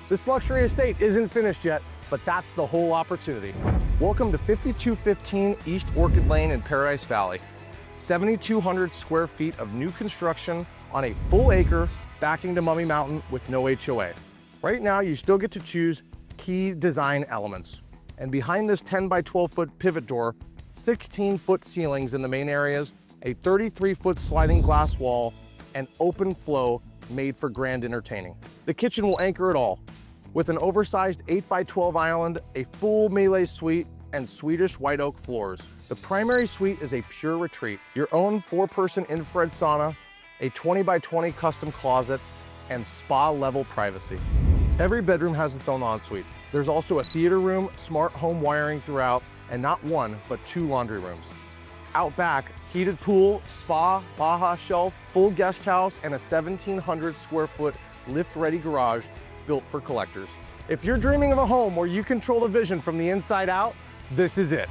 This luxury estate isn't finished yet, but that's the whole opportunity. Welcome to 5215 East Orchid Lane in Paradise Valley. 7,200 square feet of new construction on a full acre backing to Mummy Mountain with no HOA. Right now, you still get to choose key design elements. And behind this 10 by 12 foot pivot door, 16-foot ceilings in the main areas, a 33-foot sliding glass wall, and open flow made for grand entertaining. The kitchen will anchor it all with an oversized 8 by 12 island, a full Miele suite, and Swedish white oak floors. The primary suite is a pure retreat, your own 4-person infrared sauna, a 20 by 20 custom closet, and spa-level privacy. Every bedroom has its own ensuite. There's also a theater room, smart home wiring throughout, and not one, but 2 laundry rooms. Out back, heated pool, spa, Baja shelf, full guest house, and a 1,700 square foot lift-ready garage built for collectors. If you're dreaming of a home where you control the vision from the inside out, this is it.